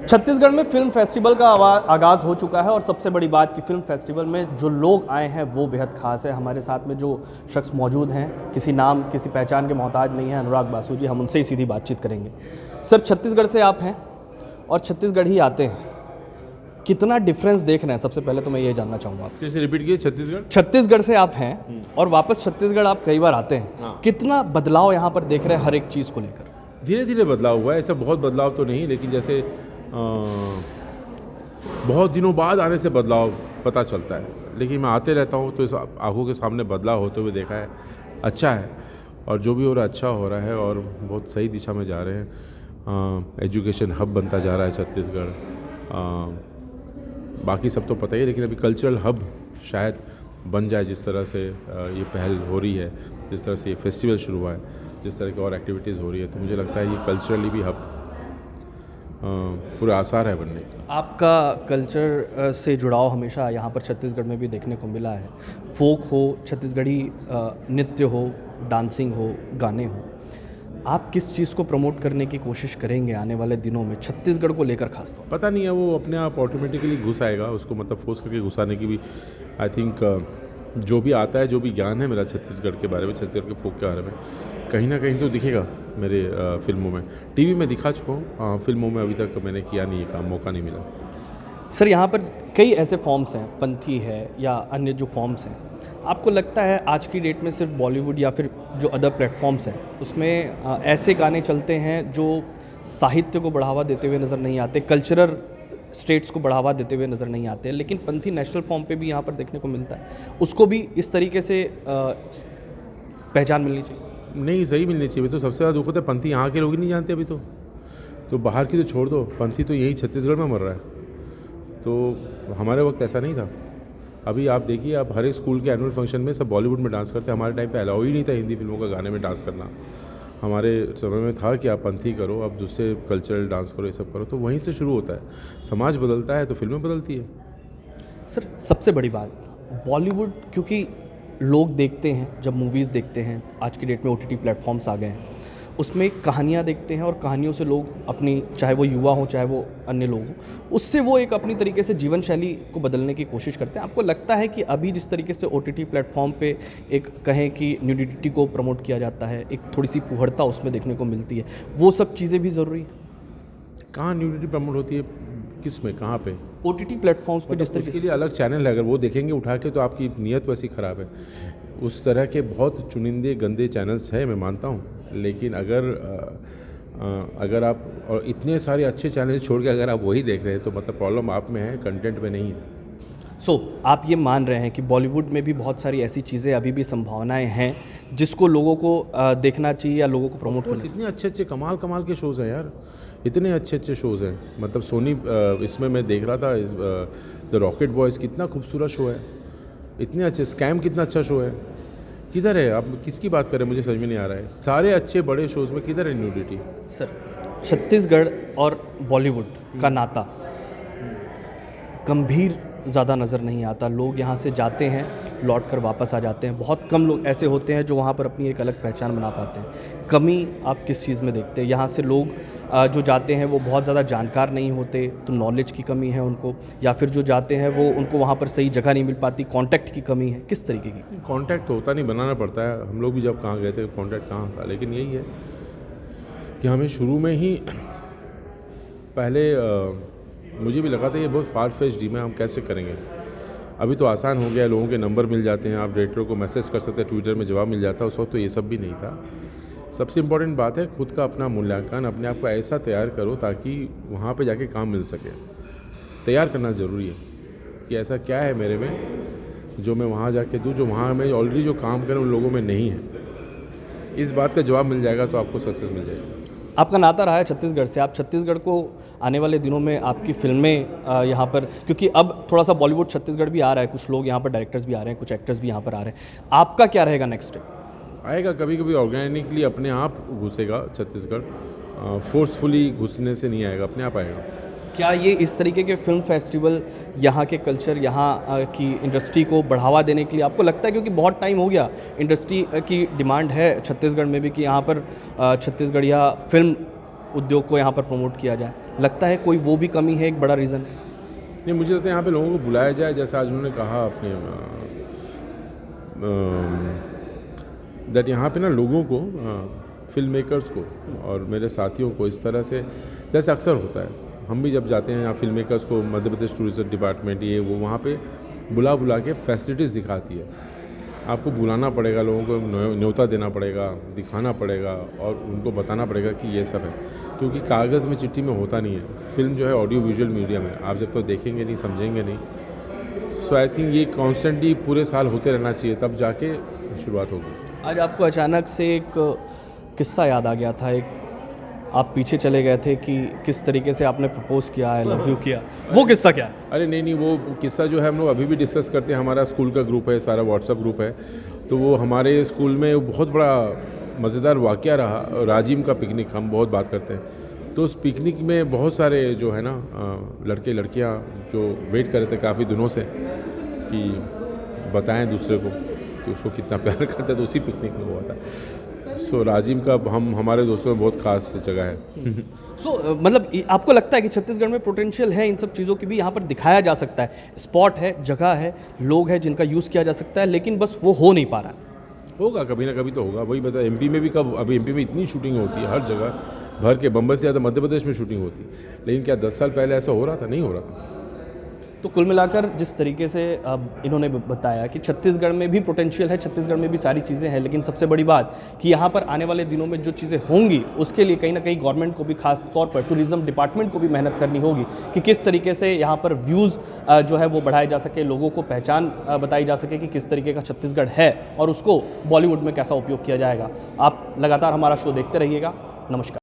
छत्तीसगढ़ में film festival का आगाज़ हो चुका है और सबसे बड़ी बात कि फिल्म फेस्टिवल में जो लोग आए हैं वो बेहद खास है। हमारे साथ में जो शख्स मौजूद हैं किसी नाम किसी पहचान के मोहताज नहीं है, अनुराग बासु जी, हम उनसे ही सीधी बातचीत करेंगे। सर, छत्तीसगढ़ से आप हैं और छत्तीसगढ़ ही आते हैं, कितना डिफरेंस देख रहे हैं? सबसे पहले तो मैं ये जानना चाहूँगा आप जैसे रिपीट किए, छत्तीसगढ़ से आप हैं और वापस छत्तीसगढ़ आप कई बार आते हैं। हाँ। कितना बदलाव यहाँ पर देख रहे हैं हर एक चीज़ को लेकर? धीरे धीरे बदलाव हुआ है, ऐसा बहुत बदलाव तो नहीं, लेकिन जैसे बहुत दिनों बाद आने से बदलाव पता चलता है। लेकिन मैं आते रहता हूँ तो इस आंखों के सामने बदलाव होते हुए देखा है। अच्छा है और जो भी हो रहा है अच्छा हो रहा है और बहुत सही दिशा में जा रहे हैं। एजुकेशन हब बनता जा रहा है छत्तीसगढ़। बाकी सब तो पता ही है, लेकिन अभी कल्चरल हब शायद बन जाए। जिस तरह से ये पहल हो रही है, जिस तरह से ये फेस्टिवल शुरू हुआ है, जिस तरह की और एक्टिविटीज़ हो रही है, तो मुझे लगता है ये कल्चरली भी हब पूरा आसार है बनने का। आपका कल्चर से जुड़ाव हमेशा यहाँ पर छत्तीसगढ़ में भी देखने को मिला है। फोक हो, छत्तीसगढ़ी नृत्य हो, डांसिंग हो, गाने हो, आप किस चीज़ को प्रमोट करने की कोशिश करेंगे आने वाले दिनों में छत्तीसगढ़ को लेकर खास तौर? पता नहीं है, वो अपने आप ऑटोमेटिकली घुस आएगा। उसको मतलब फोर्स करके घुसाने की भी आई थिंक जो भी आता है, जो भी ज्ञान है मेरा छत्तीसगढ़ के बारे में, छत्तीसगढ़ के फोक के बारे में, कहीं ना कहीं तो दिखेगा मेरे फिल्मों में। टीवी में दिखा चुका हूँ, फिल्मों में अभी तक मैंने किया नहीं है काम, मौका नहीं मिला। सर, यहाँ पर कई ऐसे फॉर्म्स हैं, पंथी है या अन्य जो फॉर्म्स हैं, आपको लगता है आज की डेट में सिर्फ बॉलीवुड या फिर जो अदर प्लेटफॉर्म्स हैं उसमें ऐसे गाने चलते हैं जो साहित्य को बढ़ावा देते हुए नज़र नहीं आते, कल्चरल स्टेट्स को बढ़ावा देते हुए नज़र नहीं आते, लेकिन पंथी नेशनल फॉर्म पे भी यहाँ पर देखने को मिलता है, उसको भी इस तरीके से पहचान मिलनी चाहिए? नहीं, सही मिलनी चाहिए। तो सबसे ज़्यादा दुख होता है पंथी यहाँ के लोग ही नहीं जानते अभी तो बाहर की तो छोड़ दो, पंथी तो यही छत्तीसगढ़ में मर रहा है। तो हमारे वक्त ऐसा नहीं था। अभी आप देखिए, आप हर एक स्कूल के एनुअल फंक्शन में सब बॉलीवुड में डांस करते हैं। हमारे टाइम पे अलाउ ही नहीं था हिंदी फिल्मों का गाने में डांस करना। हमारे समय में था कि आप पंथी करो, आप दूसरे कल्चरल डांस करो, ये सब करो। तो वहीं से शुरू होता है। समाज बदलता है तो फिल्में बदलती है। सर, सबसे बड़ी बात बॉलीवुड, क्योंकि लोग देखते हैं, जब मूवीज़ देखते हैं, आज की डेट में OTT प्लेटफॉर्म्स आ गए हैं, उसमें कहानियाँ देखते हैं और कहानियों से लोग अपनी, चाहे वो युवा हो चाहे वो अन्य लोग हों, उससे वो एक अपनी तरीके से जीवन शैली को बदलने की कोशिश करते हैं। आपको लगता है कि अभी जिस तरीके से OTT प्लेटफॉर्म पे एक कहें कि न्यूडिटी को प्रमोट किया जाता है, एक थोड़ी सी फुहड़ता उसमें देखने को मिलती है, वो सब चीज़ें भी ज़रूरी हैं? कहाँ न्यूडिटी प्रमोट होती है, किस में, कहाँ पे? OTT प्लेटफॉर्म्स पे जिस तरीके के लिए अलग चैनल है, अगर वो देखेंगे उठा के तो आपकी नीयत वैसी ख़राब है। उस तरह के बहुत चुनिंदे गंदे चैनल्स हैं, मैं मानता हूँ, लेकिन अगर आप और इतने सारे अच्छे चैनल छोड़ के अगर आप वही देख रहे हैं तो मतलब प्रॉब्लम आप में है, कंटेंट में नहीं है। आप ये मान रहे हैं कि बॉलीवुड में भी बहुत सारी ऐसी चीज़ें, अभी भी संभावनाएं हैं जिसको लोगों को देखना चाहिए या लोगों को प्रमोट करना? इतने अच्छे अच्छे कमाल के शोज़ हैं यार, इतने अच्छे अच्छे शोज़ हैं। मतलब सोनी, इसमें मैं देख रहा था, द रॉकेट बॉयज़, कितना खूबसूरत शो है, इतने अच्छे। स्कैम कितना अच्छा शो है। किधर है, आप किसकी बात करें, मुझे समझ में नहीं आ रहा है। सारे अच्छे बड़े शोज़ में किधर है न्यूडिटी? सर, छत्तीसगढ़ और बॉलीवुड का नाता गंभीर ज़्यादा नज़र नहीं आता। लोग यहाँ से जाते हैं, लौट कर वापस आ जाते हैं। बहुत कम लोग ऐसे होते हैं जो वहाँ पर अपनी एक अलग पहचान बना पाते हैं। कमी आप किस चीज़ में देखते हैं? यहाँ से लोग जो जाते हैं वो बहुत ज़्यादा जानकार नहीं होते, तो नॉलेज की कमी है उनको, या फिर जो जाते हैं वो उनको वहाँ पर सही जगह नहीं मिल पाती, कॉन्टैक्ट की कमी है, किस तरीके की? कॉन्टैक्ट होता नहीं, बनाना पड़ता है। हम लोग भी जब कहाँ गए थे कॉन्टैक्ट कहाँ था, लेकिन यही है कि हमें शुरू में ही पहले मुझे भी लगा था ये बहुत फार फेच ड्रीम है, हम कैसे करेंगे। अभी तो आसान हो गया, लोगों के नंबर मिल जाते हैं, आप डायरेक्टर को मैसेज कर सकते हैं, ट्विटर में जवाब मिल जाता है। उस वक्त तो ये सब भी नहीं था। सबसे इम्पोर्टेंट बात है खुद का अपना मूल्यांकन, अपने आप को ऐसा तैयार करो ताकि वहाँ पे जाके काम मिल सके। तैयार करना ज़रूरी है कि ऐसा क्या है मेरे में जो मैं वहाँ जाके दूँ, जो वहाँ में ऑलरेडी जो काम करें उन लोगों में नहीं है। इस बात का जवाब मिल जाएगा तो आपको सक्सेस मिल जाएगी। आपका नाता रहा है छत्तीसगढ़ से, आप छत्तीसगढ़ को आने वाले दिनों में आपकी फिल्में यहाँ पर, क्योंकि अब थोड़ा सा बॉलीवुड छत्तीसगढ़ भी आ रहा है, कुछ लोग यहाँ पर डायरेक्टर्स भी आ रहे हैं, कुछ एक्टर्स भी यहाँ पर आ रहे हैं, आपका क्या रहेगा नेक्स्ट स्टेप? आएगा, कभी कभी ऑर्गेनिकली अपने आप घुसेगा छत्तीसगढ़। फोर्सफुली घुसने से नहीं आएगा, अपने आप आएगा। क्या ये इस तरीके के फिल्म फेस्टिवल यहाँ के कल्चर, यहाँ की इंडस्ट्री को बढ़ावा देने के लिए आपको लगता है, क्योंकि बहुत टाइम हो गया इंडस्ट्री की डिमांड है छत्तीसगढ़ में भी कि यहाँ पर छत्तीसगढ़िया फिल्म उद्योग को यहाँ पर प्रमोट किया जाए। लगता है कोई वो भी कमी है, एक बड़ा रीज़न? नहीं, मुझे लगता है यहाँ पे लोगों को बुलाया जाए, जैसा आज उन्होंने कहा अपने दैट यहाँ पे ना लोगों को, फिल्म मेकर्स को और मेरे साथियों को इस तरह से, जैसे अक्सर होता है, हम भी जब जाते हैं यहाँ फिल्म मेकर्स को मध्य प्रदेश टूरिज्म डिपार्टमेंट ये वो वहाँ पे बुला के फैसिलिटीज़ दिखाती है। आपको बुलाना पड़ेगा, लोगों को न्योता देना पड़ेगा, दिखाना पड़ेगा और उनको बताना पड़ेगा कि ये सब है, क्योंकि कागज़ में चिट्ठी में होता नहीं है। फिल्म जो है ऑडियो विजुअल मीडियम है, आप जब तो देखेंगे नहीं, समझेंगे नहीं। सो आई थिंक ये कॉन्स्टेंटली पूरे साल होते रहना चाहिए, तब जाके शुरुआत होगी। आज आपको अचानक से एक किस्सा याद आ गया था, एक आप पीछे चले गए थे कि किस तरीके से आपने प्रपोज किया, आई लव यू किया, वो किस्सा क्या है? अरे नहीं, वो किस्सा जो है हम लोग अभी भी डिस्कस करते हैं। हमारा स्कूल का ग्रुप है, सारा व्हाट्सएप ग्रुप है, तो वो हमारे स्कूल में बहुत बड़ा मज़ेदार वाक़या रहा। राजिम का पिकनिक, हम बहुत बात करते हैं, तो उस पिकनिक में बहुत सारे जो है ना लड़के लड़कियां जो वेट कर रहे थे काफ़ी दिनों से कि बताएं दूसरे को कि उसको कितना प्यार करते हैं, तो उसी पिकनिक में हुआ था। सो राजिम का हमारे दोस्तों में बहुत ख़ास जगह है। सो मतलब आपको लगता है कि छत्तीसगढ़ में पोटेंशियल है इन सब चीज़ों की भी यहाँ पर दिखाया जा सकता है, स्पॉट है, जगह है, लोग हैं जिनका यूज़ किया जा सकता है, लेकिन बस वो हो नहीं पा रहा है? होगा, कभी ना कभी तो होगा। वही बता, एमपी में भी कब, अभी एमपी में इतनी शूटिंग होती है हर जगह भर के, बम्बई से ज़्यादा मध्य प्रदेश में शूटिंग होती है, लेकिन क्या 10 साल पहले ऐसा हो रहा था? नहीं हो रहा था। तो कुल मिलाकर जिस तरीके से अब इन्होंने बताया कि छत्तीसगढ़ में भी पोटेंशियल है, छत्तीसगढ़ में भी सारी चीज़ें हैं, लेकिन सबसे बड़ी बात कि यहाँ पर आने वाले दिनों में जो चीज़ें होंगी उसके लिए कहीं ना कहीं गवर्नमेंट को भी, खास तौर पर टूरिज़्म डिपार्टमेंट को भी मेहनत करनी होगी कि किस तरीके से यहाँ पर व्यूज़ जो है वो बढ़ाए जा सके, लोगों को पहचान बताई जा सके कि किस तरीके का छत्तीसगढ़ है और उसको बॉलीवुड में कैसा उपयोग किया जाएगा। आप लगातार हमारा शो देखते रहिएगा। नमस्कार।